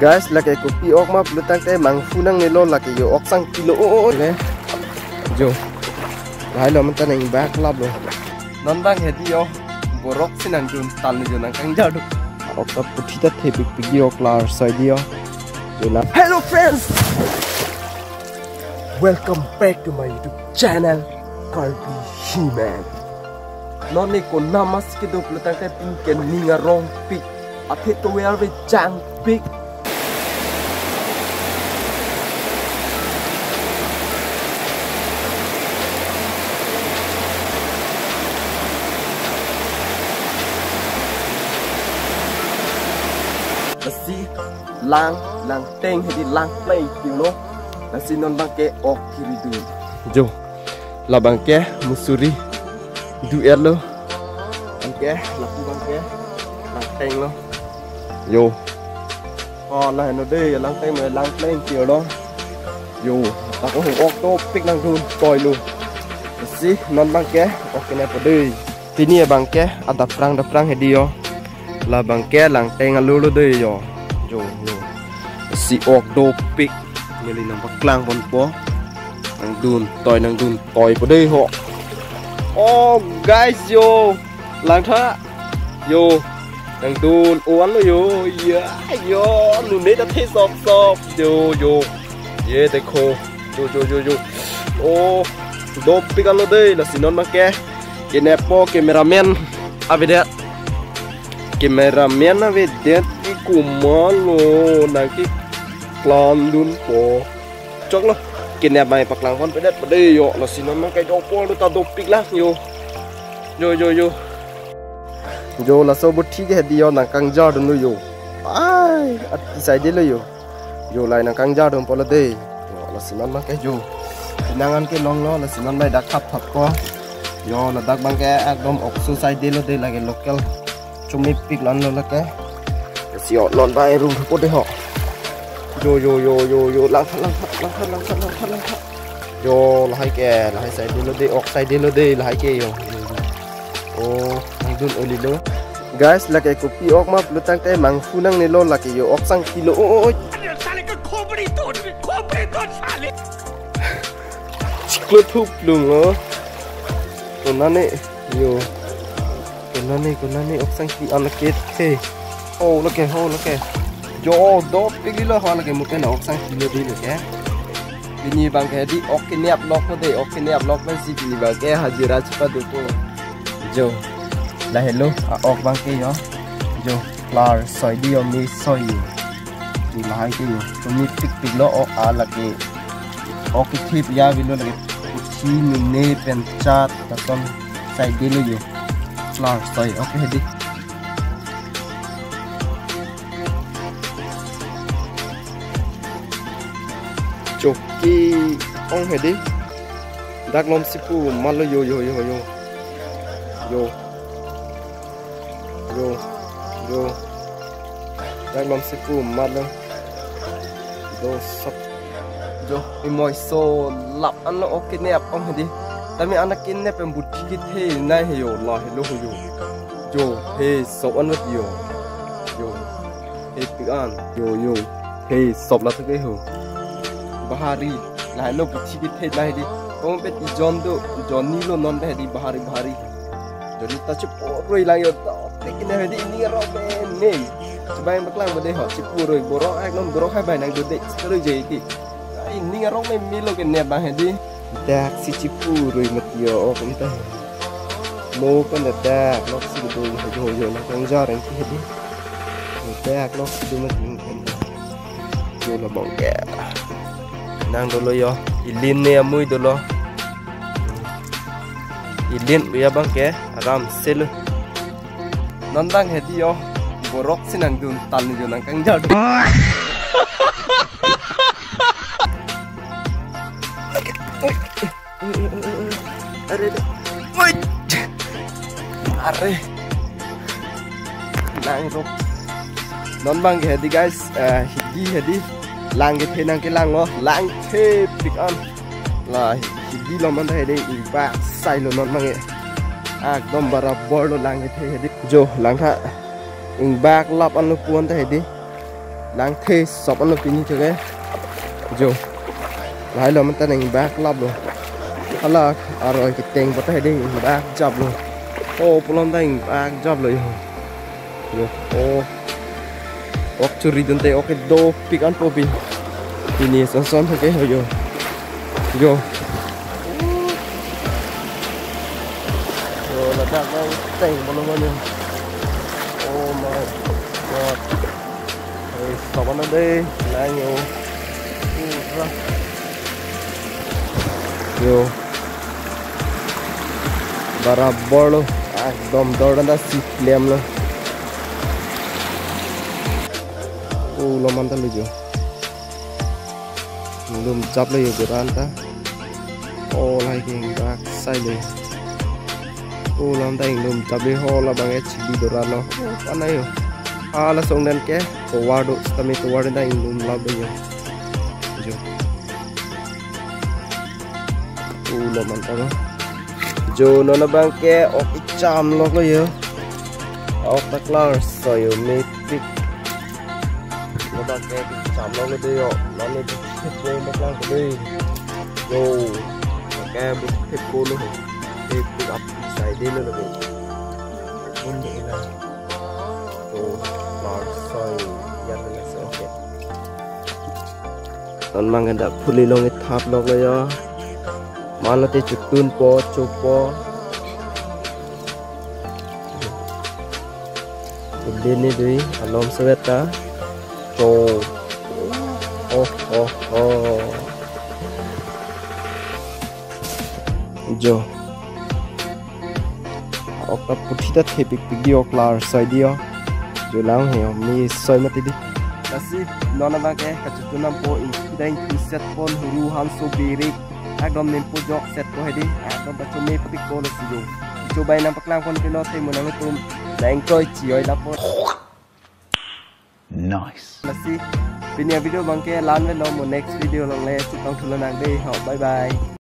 Guys, lagi kopi ok mah pelutang teh mangfunang nelo lagi yo ok sang kilo le. Jo. Lai lo mentan yang back lab lo. Nonbang hedi yo borok sinan jun tan jo nang kang jadu. Ok ta putita the big big yo klar side yo. Hello friends. Welcome back to my YouTube channel Kalbi He-Man. Noni ko namas ke do pelutang teh pingken ninga rong pik. Athe to wear with jang pik. Si lang teng hedi lang play kilo nasi non bangke ok kiri du jo la bangke musuri du lo bangke laku bangke lang teng lo yo la no de lang teng me lang play kilo lo yo ta có hùng ok to pick lang run coi luôn si non bangke ok ne pode tini bangke ada perang hedi yo la bangke lang teng alu lo de yo yo si ok do pick meli nampak klang pon po nang dun toy po đây họ oh guys yo lang tha yo nang dun uốn lo yo yo lu nét đã thấy sọp yo ye te ko yo oh do pick alo đây là sinon ma ke kenepo cameraman avedet cameraman avedet kumalo nanti klan dun po chok lo kinep mai paklang kon pedet pede yo lo sinon mang kai dopo lu ta dopik lah yo la so buthi ke hedi yo nang kang jar dun yo ai ati sai de lo yo lai nang kang jar dun po lo de yo lo sinon mang kai yo nangan ke long lo sinon mai dak khap ko yo la dak bang ke ekdom ok su sai de lo de lage local chumi pik lan lo la ke si họ lon vai rung thôi đấy họ yo lang yo là hai kè là hai sai đi lo đi ok sai đi lo đi là hai kè yo dun oli lo guys là cái kopi ok mah pelutang teh mangfunang ni lo là cái yo ok sang kilo ciklo thup lung lo konane yo konane ok sang kilo anak ke oh look at yo do pigi lo hoa là cái một cái nọ sang kilo đi được cái ini bang cái đi ok niap lock có thể ok niap lock với gì thì bang cái hajira cepat dupo jo là hello ok bang cái yo klar soi đi mi soi thì là hai cái cho mi pig lo là cái ok tip ya vi lo là cái chi minute pen chat ta con sai đi lo yo klar soi ok đi Joki ông hề đi đắc lom sipu mắt lo yo đắc lom sipu mắt lo do sắp yo imoi so lap ăn lo ok nè ông hề đi tapi anak ini pembut kit he nai he yo la he lo yo he so ăn vật yo he pian yo he sop la thế ho bahari lah lo buci kita lah di kau pet John ni lo non dah di bahari jadi ta cepu roi lang yo takin dah di ini romen ni sebaik baklang bade ho cepu roi borok ek non borok hai bai nang dudek terus je ki ini romen mi lo ke ne bang di dak si cepu roi matio ok kita mo kan dak lo si do yo na kang jar en ki di dak lo si do mating yo la bong ke nang dulu yo ilin ne mui dulu ilin ya bang ke aram sel non bang hedi yo borok sinan dun tan jo nang kang jadu are nang rok non bang hedi guys hedi lang cái thế năng cái lang nó lang thế big on là đi làm ăn đây ba sai luôn nó mang à đom bara bor lo lang cái thế đi jo lang tha ba lap ăn nó cuốn thế đi lang thế sọp ăn lụp như thế cái jo lại là mình ta đánh bác lắp rồi là rồi cái tiền bắt tay đi bác job luôn ô pulang đánh bác job rồi yo ô ok curi dante ok do pick an popi ini son thôi cái hồi yo là đang đánh bao lâu nữa oh my god sọp ăn ở đây là nhiều yo barabar lo ekdom doranda siklem lo lo mantan lo jo lum chap lo yo beranta lai king back sai lo lam ta lum chap lo ho la bang hd dorano ana yo ala song dan ke to wado stami to wado dai lum la ba yo jo lo mantan lo jo nó là bang ke ok cham lo ko yo ok taklar so yo metik nó bang ke cham lo ko yo nó ne che mak lang ko dei yo ke bu thep ko lo pick up sai de lo lo mun de na to lar so yan na so ke ton mang ga da phuli lo nge thap lo ko yo malah te cutun po cupo ini dui alom seweta to jo okta puthita thepik video klar saidio jo lang he mi soi mati di kasi nona ba ke kacutunam po insideng set pon huru han so birik agam nempo jok set ko hedi agam bacho me pik ko lo sijo coba nampak lang kon pilo te munang tum daeng toy chioi lapot nice nasi pinia video bangke lan ve lo mo next video long le chupang thulanang de ho bye bye